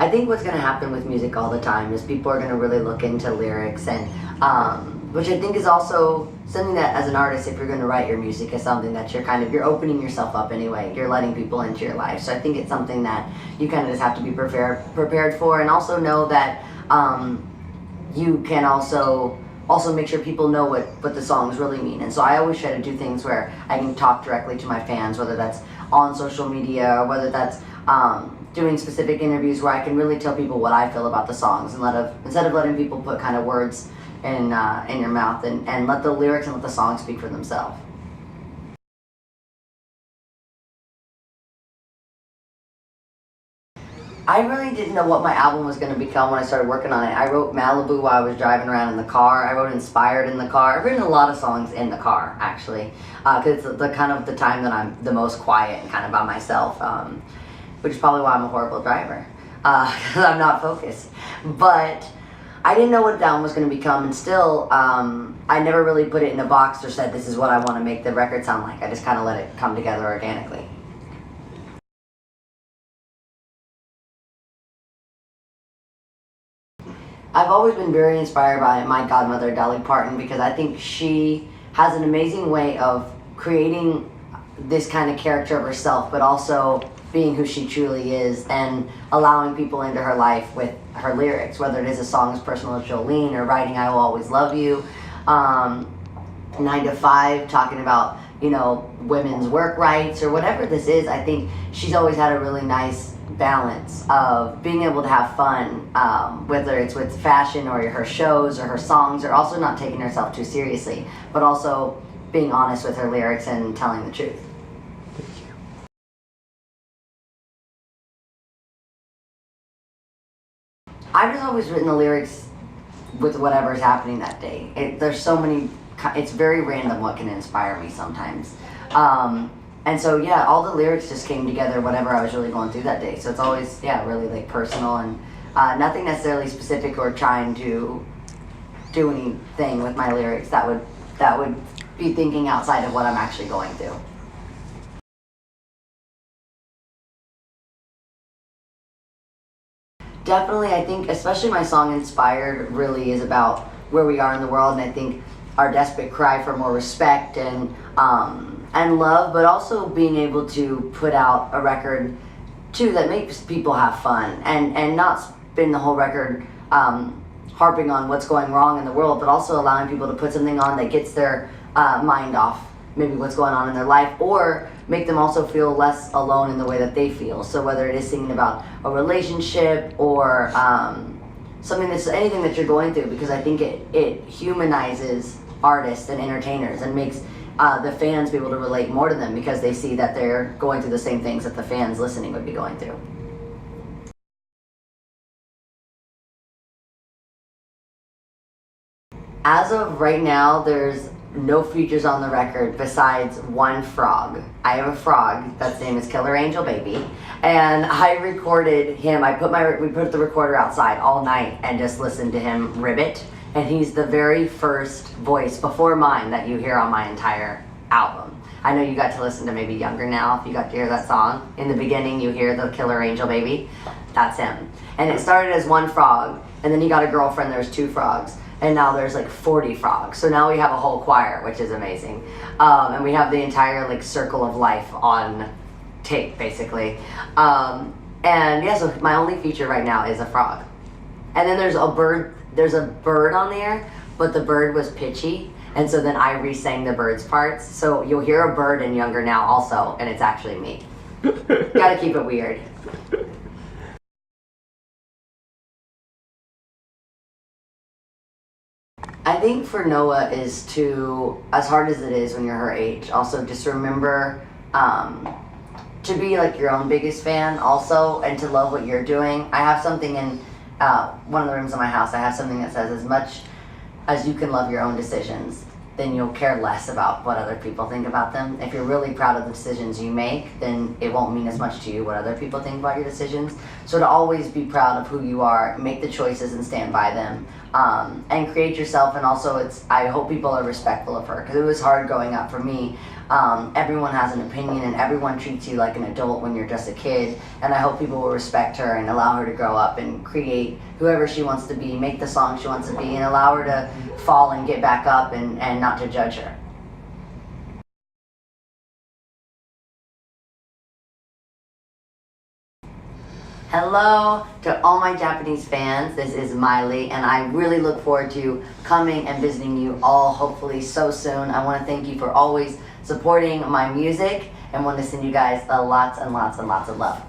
I think what's going to happen with music all the time is people are going to really look into lyrics, and which I think is also something that, as an artist, if you're going to write your music, is something that you're opening yourself up anyway. You're letting people into your life. So I think it's something that you kind of just have to be prepared for, and also know that you can also make sure people know what the songs really mean. And so I always try to do things where I can talk directly to my fans, whether that's on social media or whether that's doing specific interviews where I can really tell people what I feel about the songs, and instead of letting people put kind of words in your mouth, and let the lyrics and let the songs speak for themselves. I really didn't know what my album was going to become when I started working on it. I wrote Malibu while I was driving around in the car. I wrote Inspired in the car. I've written a lot of songs in the car, actually, because it's the kind of the time that I'm the most quiet and kind of by myself, which is probably why I'm a horrible driver, because I'm not focused. But I didn't know what the album was going to become, and still, I never really put it in a box or said this is what I want to make the record sound like. I just kind of let it come together organically. I've always been very inspired by my godmother, Dolly Parton, because I think she has an amazing way of creating this kind of character of herself, but also being who she truly is and allowing people into her life with her lyrics, whether it is a song as personal as Jolene or writing I Will Always Love You, 9 to 5, talking about, women's work rights or whatever this is. I think she's always had a really nice balance of being able to have fun, whether it's with fashion or her shows or her songs, or also not taking herself too seriously, but also being honest with her lyrics and telling the truth. I've just always written the lyrics with whatever's happening that day. There's so many, it's very random what can inspire me sometimes. And so, yeah, all the lyrics just came together, whatever I was really going through that day. So it's always, really like personal and nothing necessarily specific or trying to do anything with my lyrics that would be thinking outside of what I'm actually going through. Definitely, I think, especially my song Inspired really is about where we are in the world, and I think our desperate cry for more respect and love, but also being able to put out a record too that makes people have fun and not spin the whole record harping on what's going wrong in the world, but also allowing people to put something on that gets their mind off maybe what's going on in their life, or make them also feel less alone in the way that they feel. So whether it is singing about a relationship or anything that you're going through, because I think it humanizes artists and entertainers and makes the fans be able to relate more to them, because they see that they're going through the same things that the fans listening would be going through. As of right now, there's no features on the record besides one frog. I have a frog that's name is Killer Angel Baby, and I recorded him. We put the recorder outside all night and just listened to him ribbit, and he's the very first voice before mine that you hear on my entire album. I know you got to listen to maybe Younger Now, if you got to hear that song. In the beginning you hear the Killer Angel Baby. That's him. And it started as one frog, and then he got a girlfriend, there's 2 frogs. And now there's like 40 frogs. So now we have a whole choir, which is amazing. And we have the entire circle of life on tape, basically. And yeah, so my only feature right now is a frog. And then there's a bird on there, but the bird was pitchy. And so then I re-sang the bird's parts. So you'll hear a bird in Younger Now also, and it's actually me. Gotta keep it weird. I think for Noah is to, as hard as it is when you're her age, also just remember to be your own biggest fan also, and to love what you're doing. I have something in one of the rooms of my house, I have something that says, as much as you can love your own decisions, then you'll care less about what other people think about them. If you're really proud of the decisions you make, then it won't mean as much to you what other people think about your decisions. So to always be proud of who you are, make the choices and stand by them, and create yourself. And also, I hope people are respectful of her, because it was hard growing up for me. Everyone has an opinion, and everyone treats you like an adult when you're just a kid. And I hope people will respect her and allow her to grow up and create whoever she wants to be, make the song she wants to be, and allow her to fall and get back up, and not to judge her. Hello to all my Japanese fans. This is Miley, and I really look forward to coming and visiting you all, hopefully so soon. I want to thank you for always supporting my music, and want to send you guys lots and lots and lots of love.